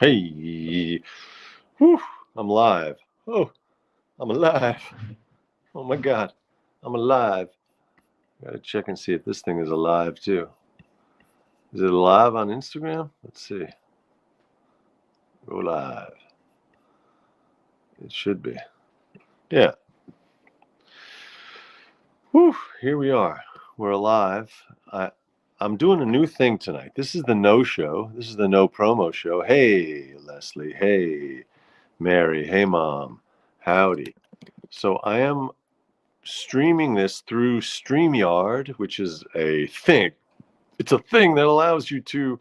Hey, whew, I'm live. Oh, I'm alive. Oh my God, I'm alive. Gotta check and see if this thing is alive too. Is it alive on Instagram? Let's see. Go live. It should be. Yeah. Whew, here we are. We're alive. I'm doing a new thing tonight. This is the no show. This is the no promo show. Hey, Leslie. Hey, Mary. Hey, Mom. Howdy. So I am streaming this through StreamYard, which is a thing. It's a thing that allows you to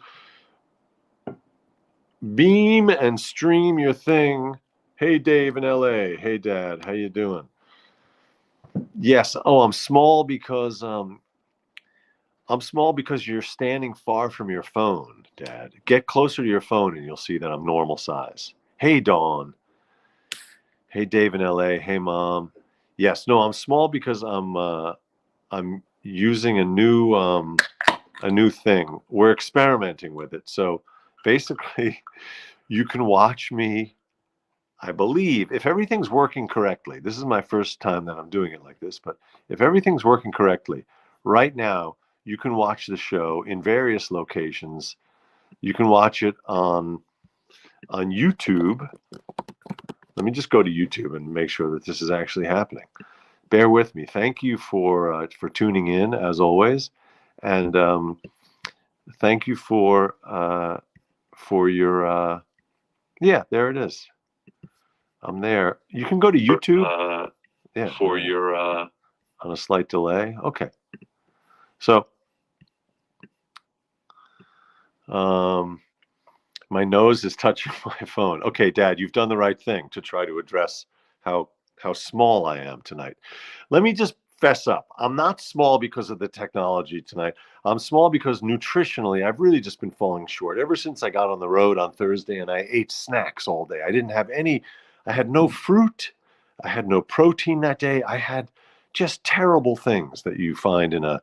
beam and stream your thing. Hey, Dave in LA. Hey, Dad. How you doing? Yes. Oh, I'm small because you're standing far from your phone, Dad. Get closer to your phone and you'll see that I'm normal size. Hey, Dawn. Hey, Dave in LA. Hey, Mom. Yes. No, I'm small because I'm using a new thing. We're experimenting with it. So basically, you can watch me, I believe, if everything's working correctly. This is my first time that I'm doing it like this, but if everything's working correctly, right now, you can watch the show in various locations. You can watch it on YouTube. Let me just go to YouTube and make sure that this is actually happening. Bear with me. Thank you for tuning in, as always. And thank you for your yeah, there it is. I'm there. You can go to YouTube. Yeah, for your on a slight delay. Okay. So my nose is touching my phone. Okay, Dad, you've done the right thing to try to address how small I am tonight. Let me just fess up. I'm not small because of the technology tonight. I'm small because nutritionally, I've really just been falling short ever since I got on the road on Thursday and I ate snacks all day. I didn't have any, I had no fruit. I had no protein that day. I had just terrible things that you find in a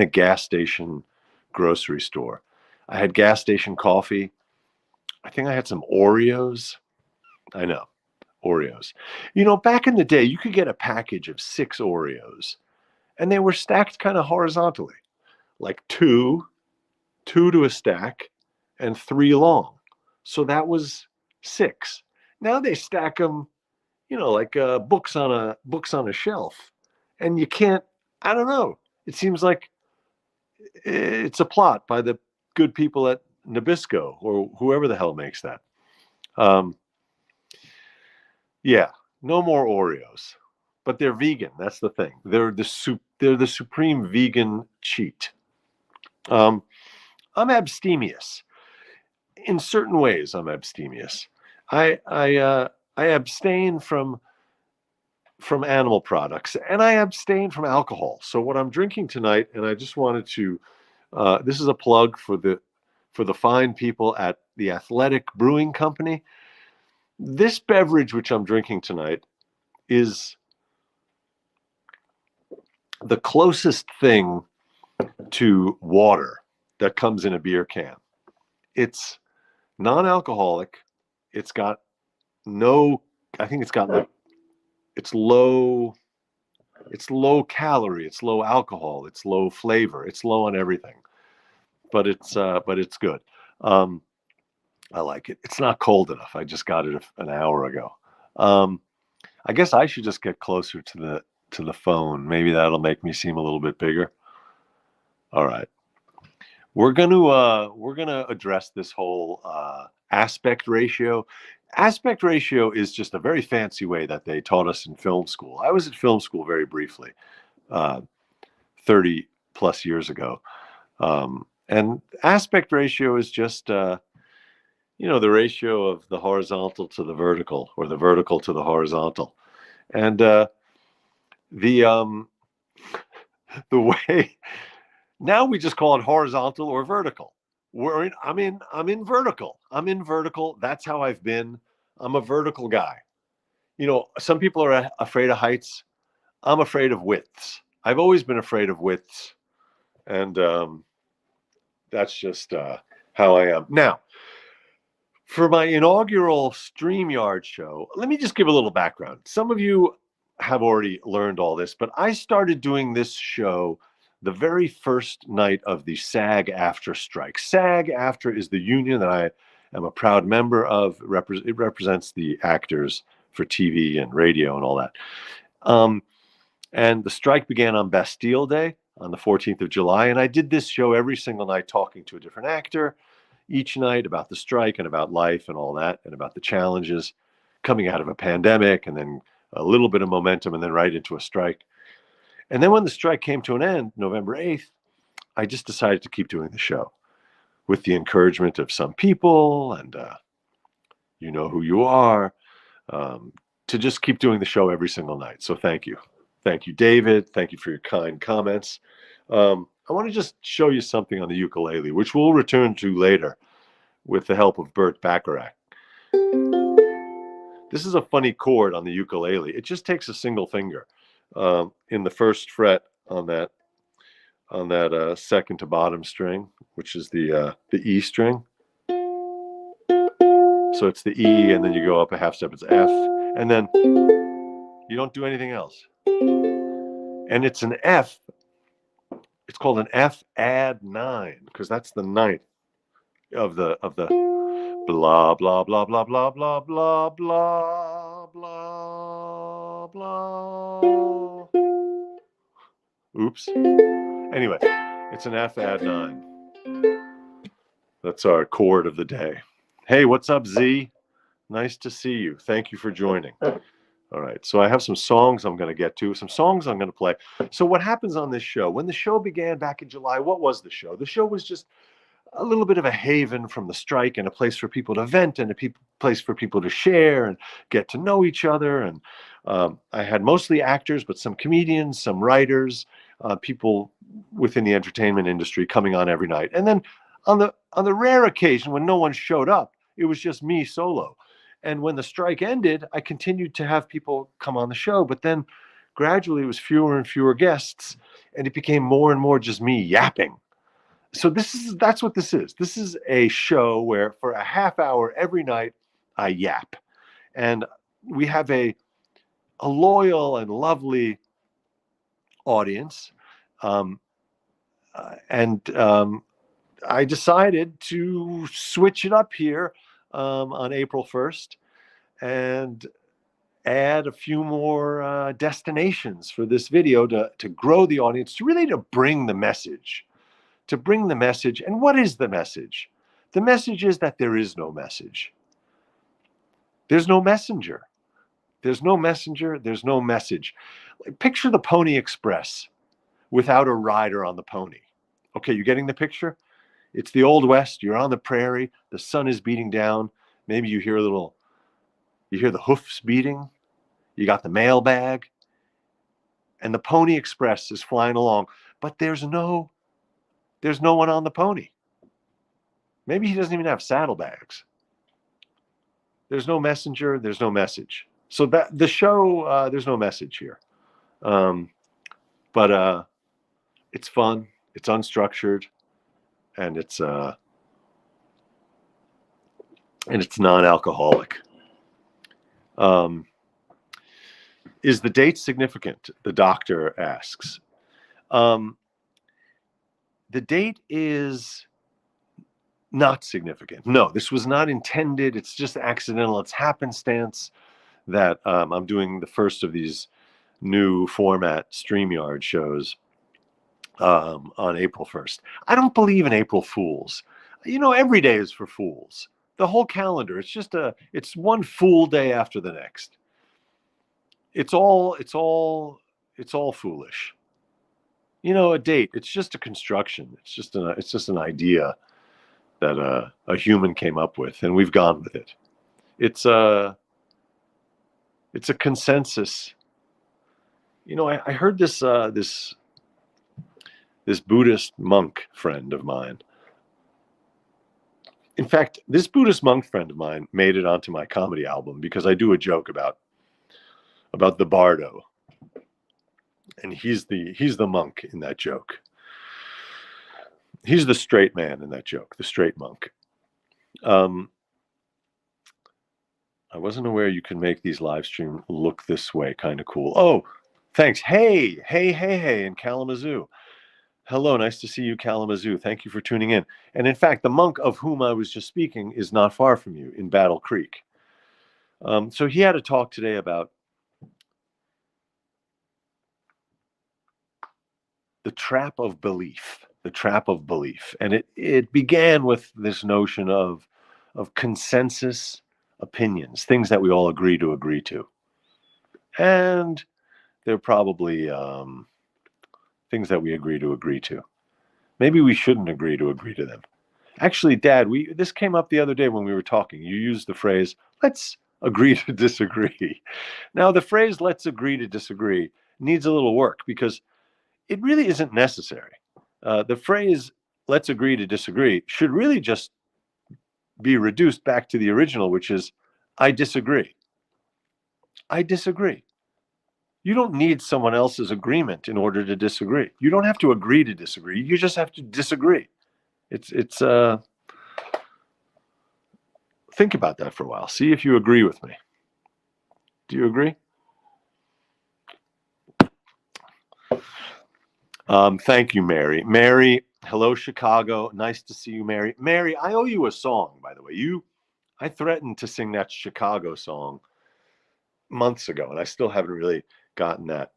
gas station grocery store. I had gas station coffee. I think I had some Oreos. I know. Oreos. You know, back in the day, you could get a package of 6 Oreos, and they were stacked kind of horizontally, like two to a stack, and 3 long. So that was 6. Now they stack them, like books on a shelf, and you can't. I don't know. It seems like it's a plot by the good people at Nabisco or whoever the hell makes that. Um, Yeah, no more Oreos, but they're vegan. That's the thing. They're the supreme vegan cheat. Um, I'm abstemious in certain ways. I'm abstemious. I abstain from animal products and I abstain from alcohol. So what I'm drinking tonight, and I just wanted to. This is a plug for the fine people at the Athletic Brewing Company. This beverage, which I'm drinking tonight, is the closest thing to water that comes in a beer can. It's non-alcoholic. It's got no, I think it's got like, it's low, it's low calorie, it's low alcohol, it's low flavor, it's low on everything. But it's good. Um, I like it. It's not cold enough. I just got it an hour ago. Um, I guess I should just get closer to the phone. Maybe that'll make me seem a little bit bigger. All right. We're gonna address this whole aspect ratio. Aspect ratio is just a very fancy way that they taught us in film school. I was at film school very briefly, uh, 30 plus years ago, and aspect ratio is just the ratio of the horizontal to the vertical, or the vertical to the horizontal, and the the way. Now we just call it horizontal or vertical. I'm in vertical. I'm in vertical. That's how I've been. I'm a vertical guy. Some people are afraid of heights. I'm afraid of widths. I've always been afraid of widths, and that's just how I am. Now, For my inaugural StreamYard show, let me just give a little background. Some of you have already learned all this, but I started doing this show the very first night of the SAG-AFTRA strike. SAG-AFTRA is the union that I am a proud member of. It represents the actors for TV and radio and all that. And the strike began on Bastille Day, on the 14th of July, and I did this show every single night talking to a different actor each night about the strike and about life and all that, and about the challenges coming out of a pandemic, and then a little bit of momentum, and then right into a strike. And then when the strike came to an end, November 8th, I just decided to keep doing the show with the encouragement of some people, and you know who you are, to just keep doing the show every single night. So thank you. Thank you, David. Thank you for your kind comments. I want to just show you something on the ukulele, which we'll return to later with the help of Burt Bacharach. This is a funny chord on the ukulele. It just takes a single finger in the first fret on that second to bottom string, which is the E string. So it's the E, and then you go up a half step, it's F, and then you don't do anything else. And it's an F. It's called an F add 9, because that's the ninth of the blah blah blah blah blah blah blah blah blah blah. Oops. Anyway, it's an F add 9. That's our chord of the day. Hey, what's up, Z? Nice to see you. Thank you for joining. All right, so I have some songs I'm going to get to, some songs I'm going to play. So what happens on this show? When the show began back in July, what was the show? The show was just a little bit of a haven from the strike, and a place for people to vent, and a place for people to share and get to know each other. And I had mostly actors, but some comedians, some writers, people within the entertainment industry coming on every night. And then on the rare occasion when no one showed up, it was just me solo. And when the strike ended, I continued to have people come on the show, but then gradually it was fewer and fewer guests, and it became more and more just me yapping. So that's what this is. This is a show where for a half hour every night I yap. And we have a loyal and lovely audience. I decided to switch it up here on April 1st and add a few more destinations for this video to grow the audience, to bring the message. And what is the message? The message is that there is no message. There's no messenger. There's no messenger. There's no message. Picture the Pony Express without a rider on the pony. Okay, you getting the picture? It's the Old West. You're on the prairie. The sun is beating down. Maybe you hear the hoofs beating. You got the mailbag. And the Pony Express is flying along. But there's no one on the pony. Maybe he doesn't even have saddlebags. There's no messenger. There's no message. So that the show, there's no message here. But it's fun. It's unstructured. And it's non-alcoholic. Is the date significant? The doctor asks. The date is not significant. No, this was not intended. It's just accidental. It's happenstance that I'm doing the first of these new format StreamYard shows on April 1st. I don't believe in April Fools. Every day is for fools. The whole calendar, it's one fool day after the next. It's all foolish. A date, it's just a construction. It's just an idea that a human came up with, and we've gone with it. It's a consensus. I heard this Buddhist monk friend of mine. In fact, this Buddhist monk friend of mine made it onto my comedy album because I do a joke about the bardo, and he's the monk in that joke. He's the straight man in that joke, the straight monk. I wasn't aware you can make these live stream look this way. Kind of cool. Oh, thanks. Hey in Kalamazoo. Hello, nice to see you, Kalamazoo. Thank you for tuning in. And in fact, the monk of whom I was just speaking is not far from you in Battle Creek. So he had a talk today about the trap of belief, and it began with this notion of consensus opinions, things that we all agree to, and they're probably things that we agree to. Maybe we shouldn't agree to them. Actually, Dad, this came up the other day when we were talking. You used the phrase, let's agree to disagree. Now, the phrase, let's agree to disagree, needs a little work because it really isn't necessary. The phrase, let's agree to disagree, should really just be reduced back to the original, which is, I disagree. I disagree. You don't need someone else's agreement in order to disagree. You don't have to agree to disagree. You just have to disagree. It's think about that for a while. See if you agree with me. Do you agree? Thank you, Mary. Mary, hello, Chicago. Nice to see you, Mary. Mary, I owe you a song, by the way. I threatened to sing that Chicago song months ago, and I still haven't really gotten that.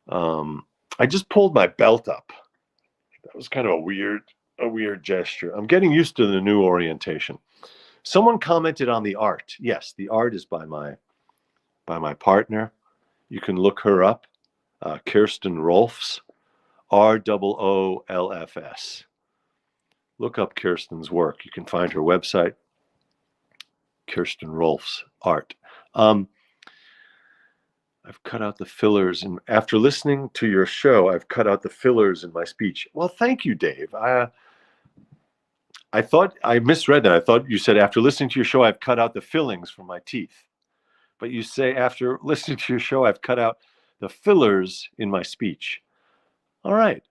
I just pulled my belt up. That was kind of a weird gesture. I'm getting used to the new orientation. Someone commented on the art. Yes, the art is by my partner. You can look her up, Kirsten Rolfs, ROOLFS. Look up Kirsten's work. You can find her website, Kirsten Rolfs Art. I've cut out the fillers, and after listening to your show, I've cut out the fillers in my speech. Well, thank you, Dave. I thought I misread that. I thought you said after listening to your show, I've cut out the fillings from my teeth. But you say after listening to your show, I've cut out the fillers in my speech. All right.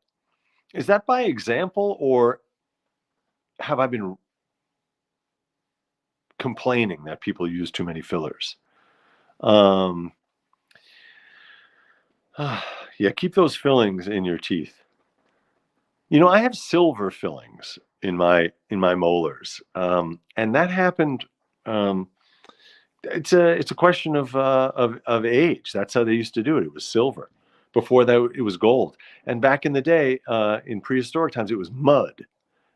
Is that by example, or have I been complaining that people use too many fillers? Yeah, keep those fillings in your teeth. You know, I have silver fillings in my molars, and that happened. It's a question of age. That's how they used to do it. It was silver. Before that, it was gold. And back in the day, in prehistoric times, it was mud.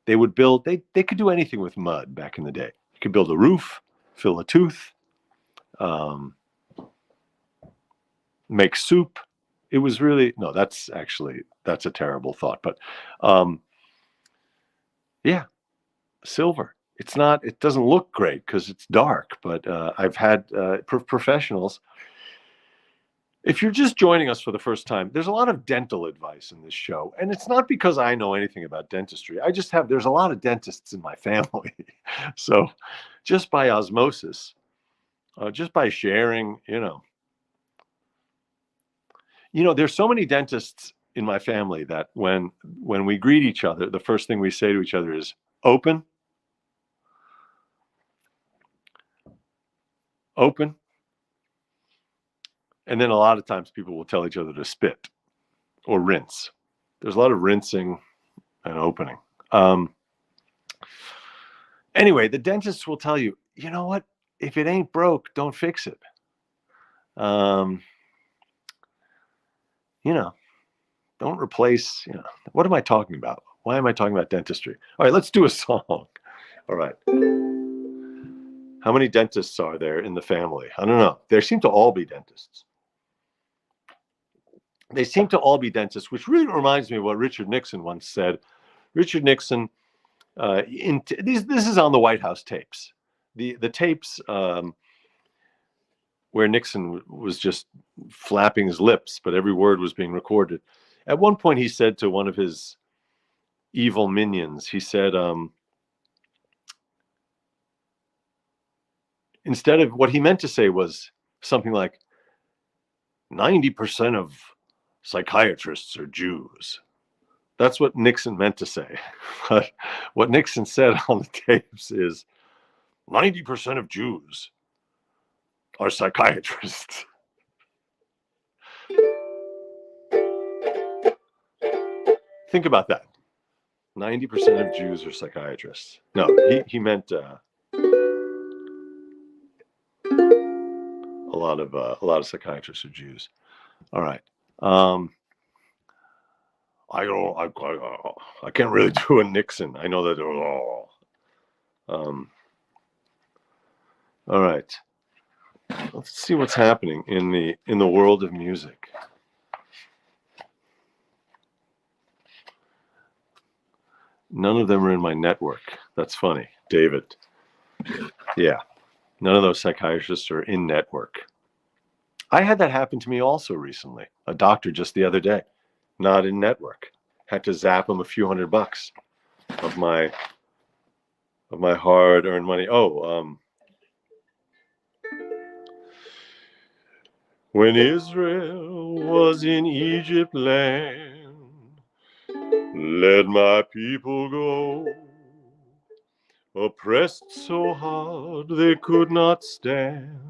They would build. They could do anything with mud back in the day. You could build a roof, fill a tooth, make soup. It was really no. That's a terrible thought. But yeah, silver. It's not. It doesn't look great because it's dark. But I've had professionals. If you're just joining us for the first time, there's a lot of dental advice in this show. And it's not because I know anything about dentistry. There's a lot of dentists in my family. So just by osmosis, just by sharing, there's so many dentists in my family that when we greet each other, the first thing we say to each other is open, open. And then a lot of times people will tell each other to spit or rinse. There's a lot of rinsing and opening. Anyway, the dentists will tell you, you know what? If it ain't broke, don't fix it. Don't replace, what am I talking about? Why am I talking about dentistry? All right, let's do a song. All right. How many dentists are there in the family? I don't know. There seem to all be dentists. They seem to all be dentists, which really reminds me of what Richard Nixon once said. Richard Nixon, this is on the White House tapes. The tapes where Nixon was just flapping his lips, but every word was being recorded. At one point, he said to one of his evil minions, he said, instead of what he meant to say was something like 90% of psychiatrists are Jews. That's what Nixon meant to say. But what Nixon said on the tapes is 90% of Jews are psychiatrists. Think about that. 90% of Jews are psychiatrists. No, he meant a lot of psychiatrists are Jews. All right. I can't really do a Nixon. I know that. All right. Let's see what's happening in the world of music. None of them are in my network. That's funny, David. Yeah, none of those psychiatrists are in network. I had that happen to me also recently. A doctor just the other day, not in network. Had to zap him a few $100 of my hard-earned money. When Israel was in Egypt land, let my people go, oppressed so hard they could not stand.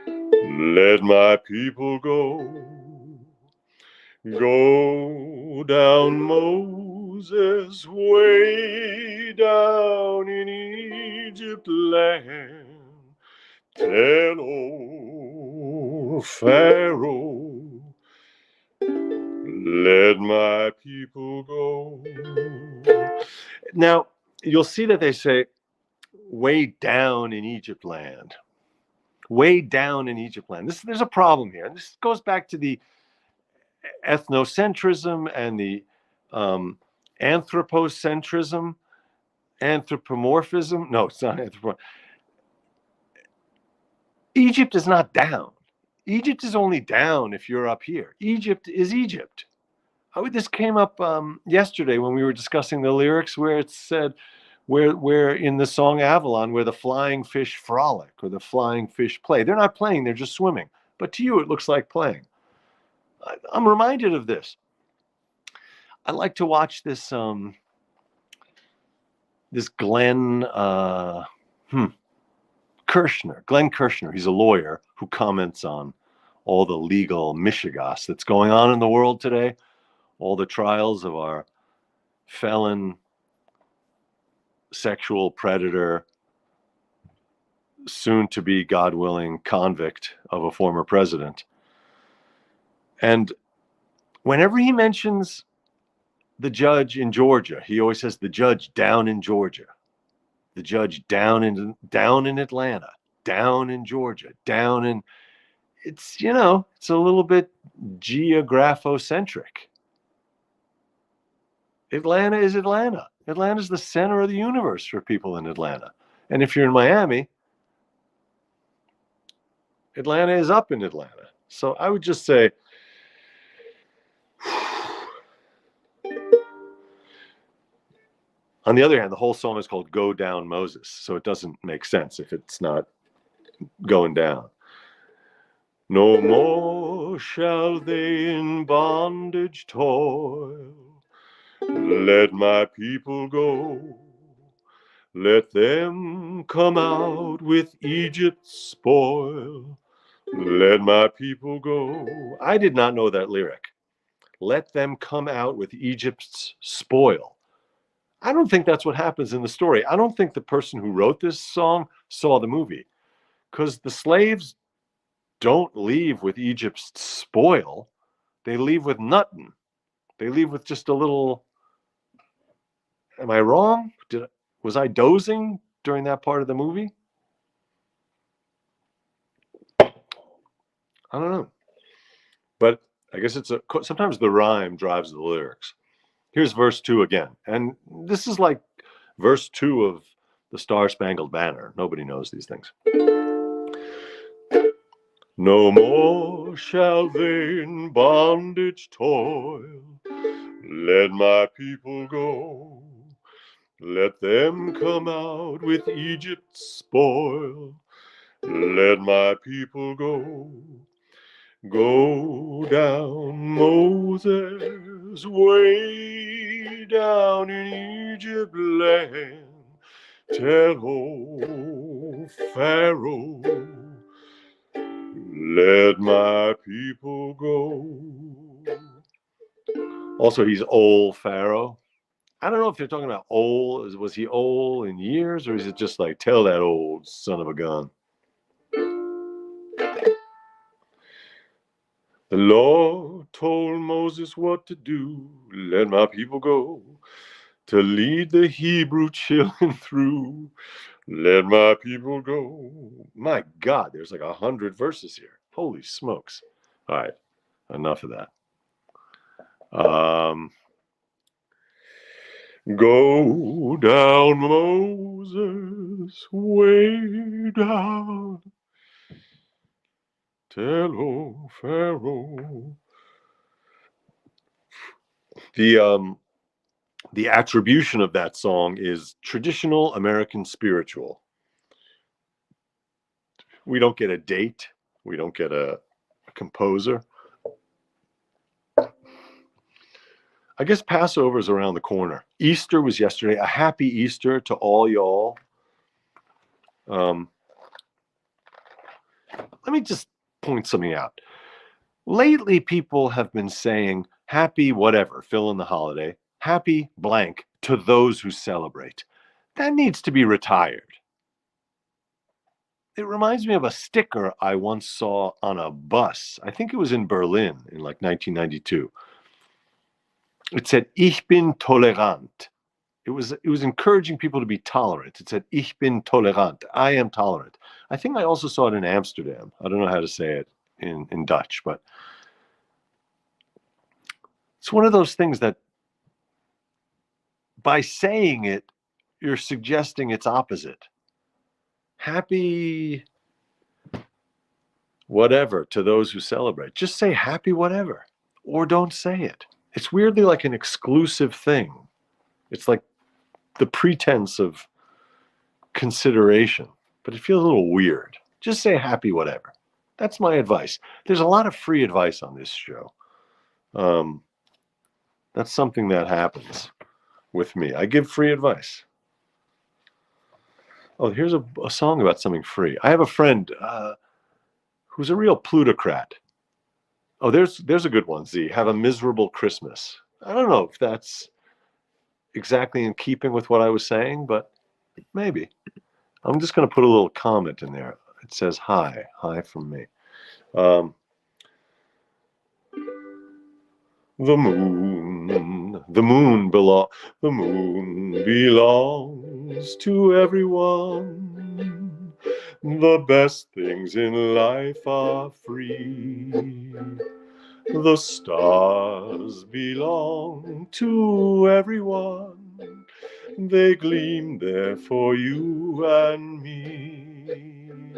Let my people go. Go down, Moses, way down in Egypt land. Tell old Pharaoh, let my people go. Now, you'll see that they say, way down in Egypt land. Way down in Egypt land. There's a problem here. And this goes back to the ethnocentrism and the anthropomorphism. No, it's not anthropomorphism. Egypt is not down. Egypt is only down if you're up here. Egypt is Egypt. This came up yesterday when we were discussing the lyrics where it said, where in the song Avalon, where the flying fish frolic or the flying fish play. They're not playing, they're just swimming. But to you, it looks like playing. I'm reminded of this. I like to watch this Glenn Kirshner. He's a lawyer who comments on all the legal mishigas that's going on in the world today, all the trials of our felon, sexual predator, soon to be, God willing, convict of a former president. And whenever he mentions the judge in Georgia, he always says the judge down in Georgia, the judge down in Atlanta, down in Georgia, down in, it's a little bit geographocentric. Atlanta is Atlanta. Atlanta's the center of the universe for people in Atlanta. And if you're in Miami, Atlanta is up in Atlanta. So I would just say, on the other hand, the whole song is called Go Down Moses, so it doesn't make sense if it's not going down. No more shall they in bondage toil. Let my people go. Let them come out with Egypt's spoil. Let my people go. I did not know that lyric. Let them come out with Egypt's spoil. I don't think that's what happens in the story. I don't think the person who wrote this song saw the movie, because the slaves don't leave with Egypt's spoil. They leave with nothing. They leave with just a little. Am I wrong? Was I dozing during that part of the movie? I don't know. But I guess sometimes the rhyme drives the lyrics. Here's verse 2 again. And this is like verse 2 of the Star-Spangled Banner. Nobody knows these things. No more shall they in bondage toil. Let my people go. Let them come out with Egypt's spoil. Let my people go. Go down, Moses, way down in Egypt land. Tell old Pharaoh, Let my people go. Also, he's old Pharaoh. I don't know if they're talking about old. Was he old in years, or is it just like, tell that old son of a gun? The Lord told Moses what to do. Let my people go, to lead the Hebrew children through. Let my people go. My God, there's like 100 verses here. Holy smokes. All right, enough of that. Go down, Moses, way down. Tell old Pharaoh. The attribution of that song is traditional American spiritual. We don't get a date. We don't get a composer. I guess Passover is around the corner. Easter was yesterday. A happy Easter to all y'all. Let me just point something out. Lately, people have been saying happy whatever, fill in the holiday, happy blank to those who celebrate. That needs to be retired. It reminds me of a sticker I once saw on a bus. I think it was in Berlin in like 1992. It said, Ich bin tolerant. It was encouraging people to be tolerant. It said, Ich bin tolerant. I am tolerant. I think I also saw it in Amsterdam. I don't know how to say it in Dutch, but it's one of those things that by saying it, you're suggesting its opposite. Happy whatever to those who celebrate. Just say happy whatever, or don't say it. It's weirdly like an exclusive thing. It's like the pretense of consideration, but it feels a little weird. Just say happy whatever. That's my advice. There's a lot of free advice on this show. That's something that happens with me. I give free advice. Oh, here's a song about something free. I have a friend who's a real plutocrat. Oh, there's a good one, Z. Have a miserable Christmas. I don't know if that's exactly in keeping with what I was saying, but maybe. I'm just going to put a little comment in there. It says hi from me. The moon belongs to everyone. The best things in life are free. The stars belong to everyone. They gleam there for you and me.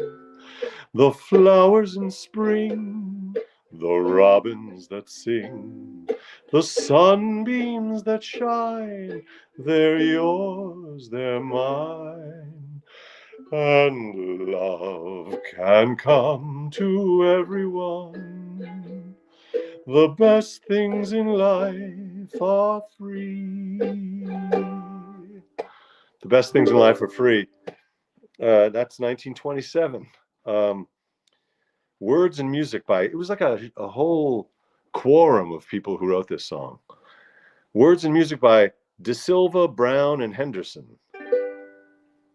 The flowers in spring, the robins that sing, the sunbeams that shine, they're yours, they're mine. And love can come to everyone. The best things in life are free. The best things in life are free. That's 1927. Words and music by, it was like a whole quorum of people who wrote this song. Words and music by De Silva, Brown, and Henderson.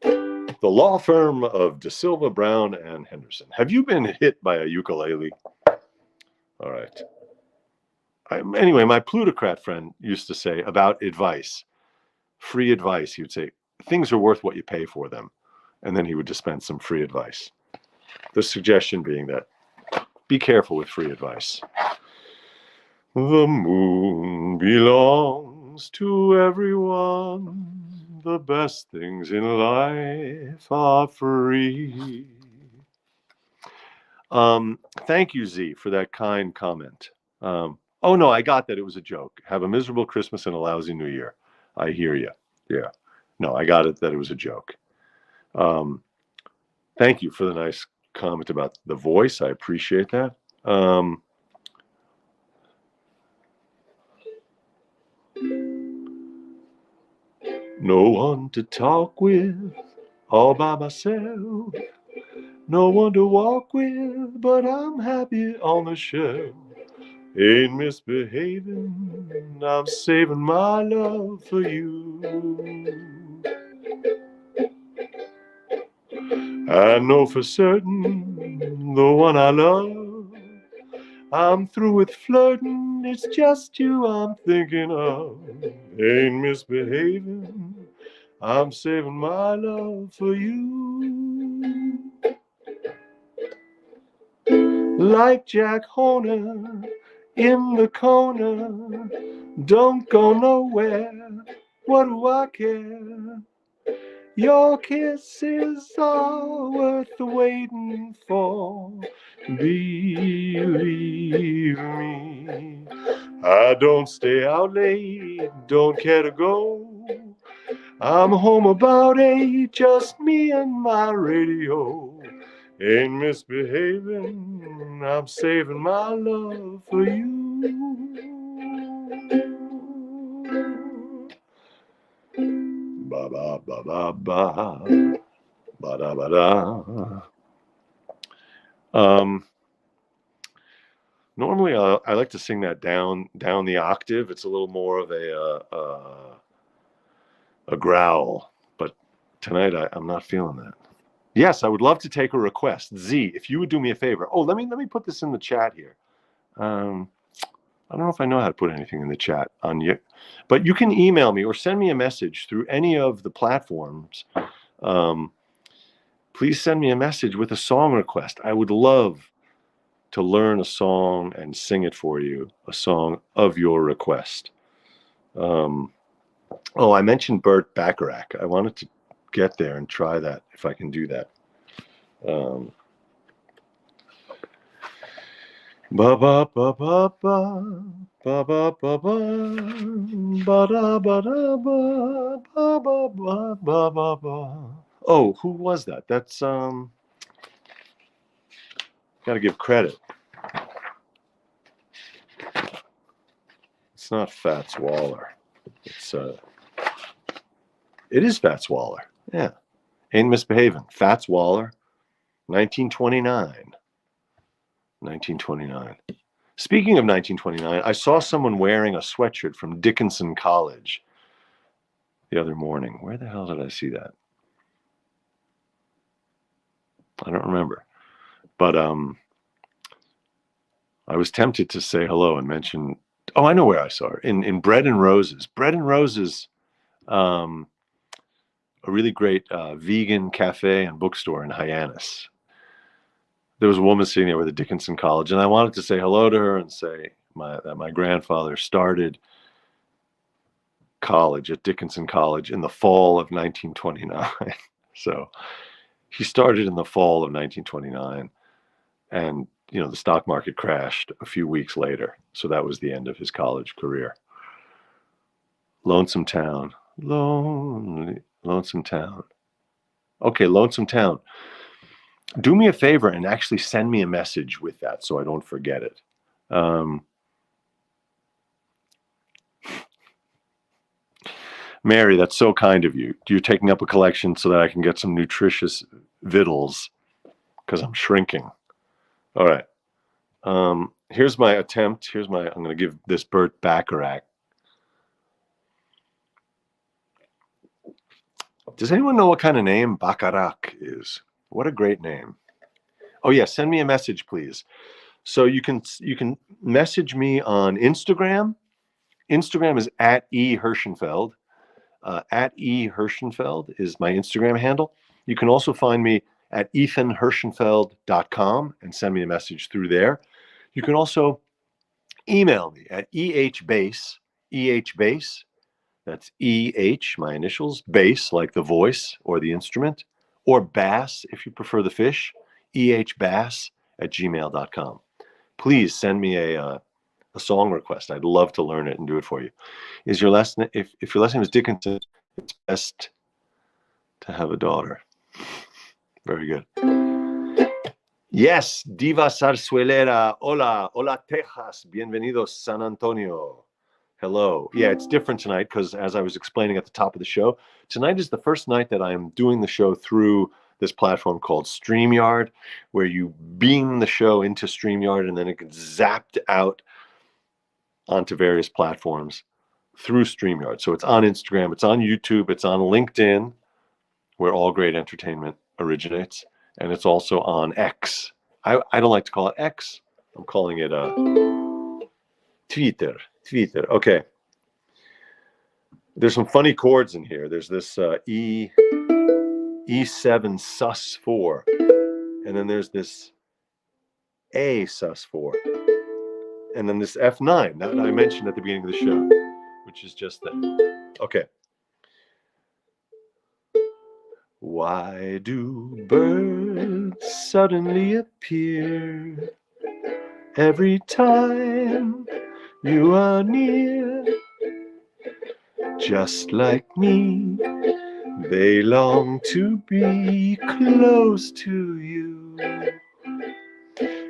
The law firm of De Silva, Brown, and Henderson. Have you been hit by a ukulele? All right. Anyway, my plutocrat friend used to say about advice, free advice. He would say, things are worth what you pay for them. And then he would dispense some free advice. The suggestion being that be careful with free advice. The moon belongs to everyone. The best things in life are free. Thank you, Z, for that kind comment. Oh, no, I got that it was a joke. Have a miserable Christmas and a lousy New Year. I hear you. Yeah. No, I got it that it was a joke. Thank you for the nice comment about the voice. I appreciate that. No one to talk with, all by myself. No one to walk with, but I'm happy on the shelf. Ain't misbehaving, I'm saving my love for you. I know for certain the one I love. I'm through with flirting, it's just you I'm thinking of. Ain't misbehaving, I'm saving my love for you. Like Jack Horner in the corner, don't go nowhere, what do I care? Your kisses are worth the waiting for, believe me. I don't stay out late, don't care to go. I'm home about 8, just me and my radio. Ain't misbehaving, I'm saving my love for you. Ba ba ba ba ba ba da ba da. Normally I like to sing that down the octave. It's a little more of a growl, but tonight I'm not feeling that. Yes, I would love to take a request. Z, if you would do me a favor. Oh, let me put this in the chat here. I don't know if I know how to put anything in the chat on you, but you can email me or send me a message through any of the platforms. Please send me a message with a song request. I would love to learn a song and sing it for you, a song of your request. Oh, I mentioned Burt Bacharach. I wanted to get there and try that, if I can do that. Ba ba ba ba ba ba ba ba ba ba da ba da ba ba ba ba ba ba ba. Oh, who was that? That's got to give credit. It's not Fats Waller. It is Fats Waller. Yeah. Ain't Misbehaving. Fats Waller, 1929. 1929. Speaking of 1929, I saw someone wearing a sweatshirt from Dickinson College the other morning. Where the hell did I see that? I don't remember. But I was tempted to say hello and mention. Oh, I know where I saw her in Bread and Roses. Bread and Roses, a really great vegan cafe and bookstore in Hyannis. There was a woman sitting there with a Dickinson College, and I wanted to say hello to her and say that my grandfather started college at Dickinson College in the fall of 1929. So he started in the fall of 1929, and the stock market crashed a few weeks later. So that was the end of his college career. Lonesome Town. Lonesome Town. Okay, Lonesome Town. Do me a favor and actually send me a message with that so I don't forget it. Mary, that's so kind of you. You're taking up a collection so that I can get some nutritious victuals because I'm shrinking. All right. Here's my attempt. I'm going to give this Burt Bacharach. Does anyone know what kind of name Bacharach is? What a great name. Oh yeah, send me a message, please. So you can message me on Instagram. Instagram is @eHirschenfeld. @eHirschenfeld is my Instagram handle. You can also find me at ethanhirschenfeld.com and send me a message through there. You can also email me at ehbase, that's EH, my initials, bass, like the voice or the instrument, or bass, if you prefer the fish, ehbass@gmail.com. Please send me a song request. I'd love to learn it and do it for you. Is your last name, if your last name is Dickinson, it's best to have a daughter. Very good. Yes, Diva Zarzuelera. Hola, hola Texas. Bienvenidos San Antonio. Hello. Yeah, it's different tonight because as I was explaining at the top of the show, tonight is the first night that I'm doing the show through this platform called StreamYard, where you beam the show into StreamYard and then it gets zapped out onto various platforms through StreamYard. So it's on Instagram, it's on YouTube, it's on LinkedIn, where all great entertainment originates, and it's also on X. I don't like to call it X. I'm calling it Twitter. Okay. There's some funny chords in here. There's this E7 sus4, and then there's this A sus4, and then this F9 that I mentioned at the beginning of the show, which is just that. Okay. Why do birds suddenly appear every time you are near? Just like me, they long to be close to you.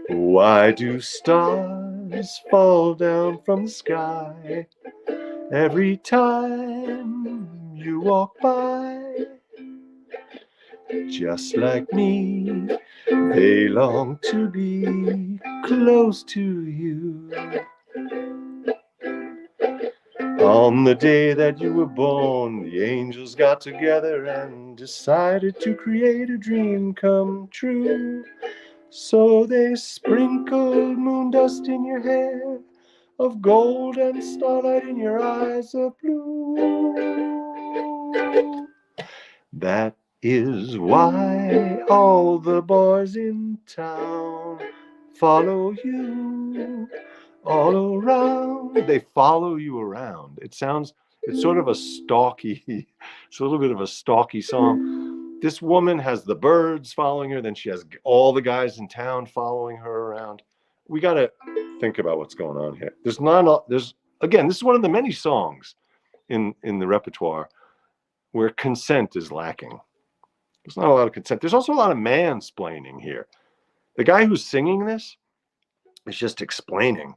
Why do stars fall down from the sky every time you walk by? Just like me, they long to be close to you. On the day that you were born, the angels got together and decided to create a dream come true. So they sprinkled moon dust in your hair of gold and starlight in your eyes of blue. That is why all the boys in town follow you all around. They follow you around. It's sort of a stalky, it's a little bit of a stalky song. This woman has the birds following her, then she has all the guys in town following her around. We got to think about what's going on here. Again, this is one of the many songs in the repertoire where consent is lacking. There's not a lot of consent. There's also a lot of mansplaining here. The guy who's singing this is just explaining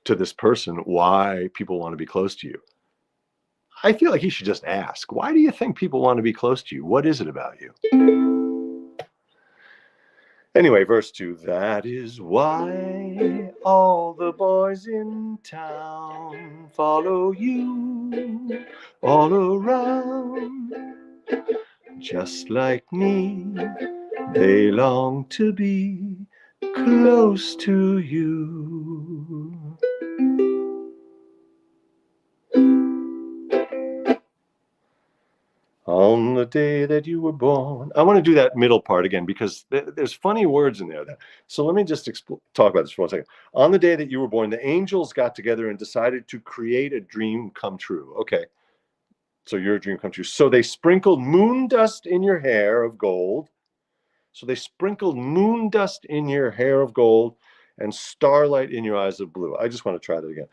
to this person why people want to be close to you. I feel like he should just ask, why do you think people want to be close to you? What is it about you? Anyway, verse 2, that is why all the boys in town follow you all around. Just like me, they long to be close to you. On the day that you were born. I want to do that middle part again because there's funny words in there. So let me just talk about this for 1 second. On the day that you were born, the angels got together and decided to create a dream come true. Okay. So your dream come true. So they sprinkled moon dust in your hair of gold. So they sprinkled moon dust in your hair of gold and starlight in your eyes of blue. I just want to try that again.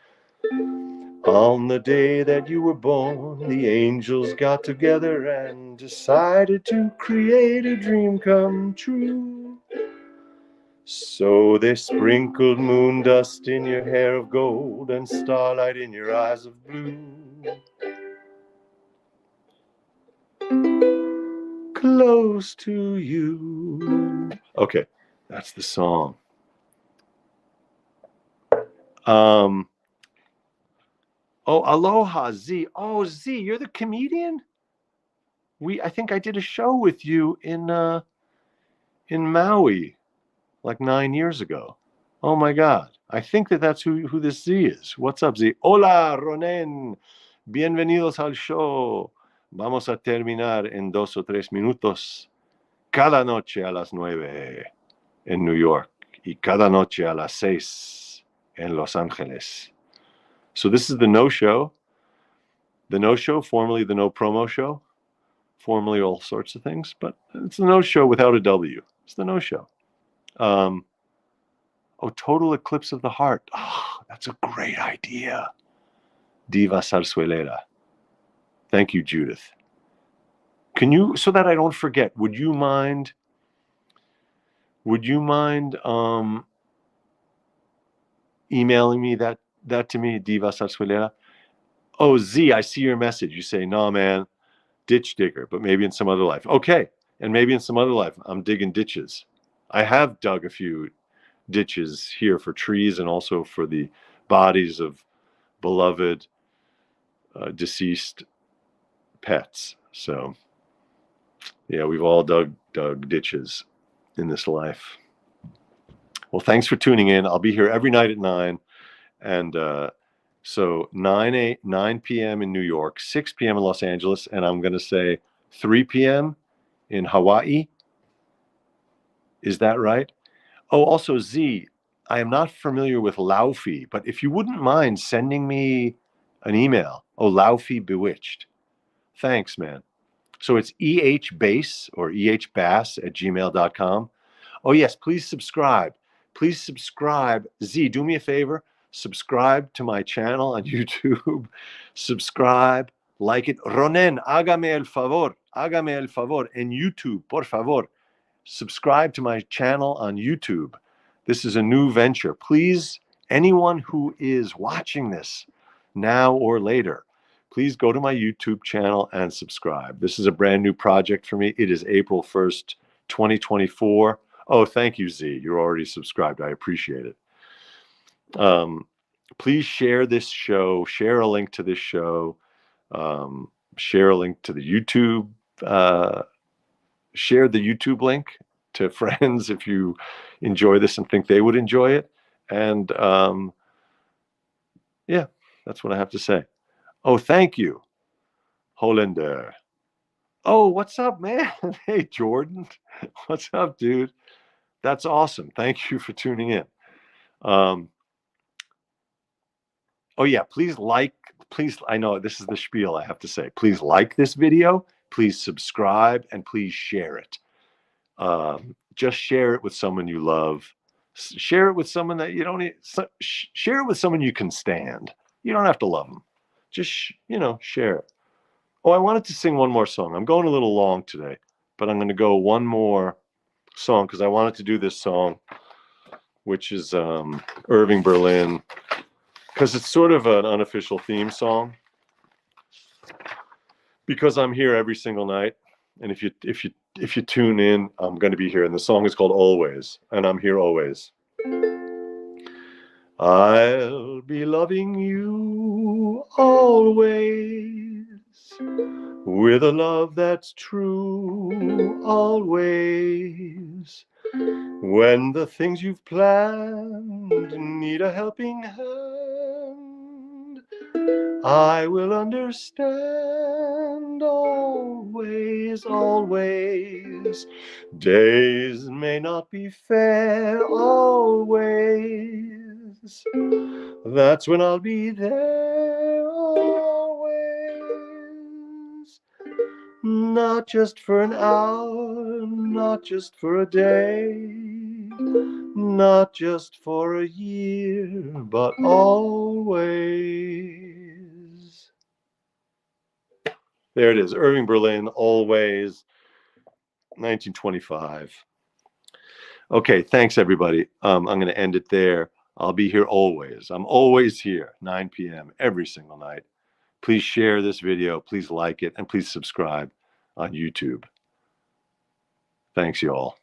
On the day that you were born, the angels got together and decided to create a dream come true. So they sprinkled moon dust in your hair of gold and starlight in your eyes of blue. Close to you. Okay, that's the song. Oh, aloha, Z. Oh, Z, you're the comedian? I think I did a show with you in Maui like 9 years ago. Oh my God. I think that's who this Z is. What's up, Z? Hola, Ronen. Bienvenidos al show. Vamos a terminar en 2 o 3 minutos. Cada noche a las 9 en New York y cada noche a las 6 en Los Angeles. So this is the No Show. The No Show, formerly the No Promo Show, formerly all sorts of things, but it's the No Show without a W. It's the No Show. Total Eclipse of the Heart. Oh, that's a great idea. Diva Zarzuelera. Thank you, Judith. Can you, so that I don't forget, would you mind emailing me that to me, Diva Zarzuelera? Oh, Z, I see your message. You say, no, man, ditch digger, but maybe in some other life. Okay, And maybe in some other life, I'm digging ditches. I have dug a few ditches here for trees and also for the bodies of beloved deceased pets. So yeah, we've all dug ditches in this life. Well, thanks for tuning in. I'll be here every night at 9. And so 9 p.m. in New York, 6 p.m. in Los Angeles, and I'm going to say 3 p.m. in Hawaii. Is that right? Oh, also, Z, I am not familiar with Laufi, but if you wouldn't mind sending me an email. Oh, Laufi Bewitched. Thanks, man. So it's ehbass or ehbass@gmail.com. Oh, yes, please subscribe. Please subscribe. Z, do me a favor. Subscribe to my channel on YouTube. Subscribe, like it. Ronen, hágame el favor. Hágame el favor. En YouTube, por favor. Subscribe to my channel on YouTube. This is a new venture. Please, anyone who is watching this now or later, please go to my YouTube channel and subscribe. This is a brand new project for me. It is April 1st, 2024. Oh, thank you, Z. You're already subscribed. I appreciate it. Please share this show. Share a link to this show. Share a link to the YouTube. Share the YouTube link to friends if you enjoy this and think they would enjoy it. And yeah, that's what I have to say. Oh, thank you, Hollander. Oh, what's up, man? Hey, Jordan. What's up, dude? That's awesome. Thank you for tuning in. Oh, yeah, please, I know this is the spiel I have to say. Please like this video, please subscribe, and please share it. Just share it with someone you love. Share it with someone that you don't need. Share it with someone you can stand. You don't have to love them. Just, share it. Oh, I wanted to sing one more song. I'm going a little long today, but I'm going to go one more song because I wanted to do this song, which is Irving Berlin, because it's sort of an unofficial theme song. Because I'm here every single night, and if you tune in, I'm going to be here. And the song is called Always, and I'm here always. I'll be loving you always, with a love that's true always. When the things you've planned need a helping hand, I will understand always, always. Days may not be fair always. That's when I'll be there always. Not just for an hour, not just for a day, not just for a year, but always. There it is, Irving Berlin, Always, 1925. Okay, thanks everybody. I'm going to end it there. I'll be here always. I'm always here, 9 p.m. every single night. Please share this video, please like it, and please subscribe on YouTube. Thanks, you all.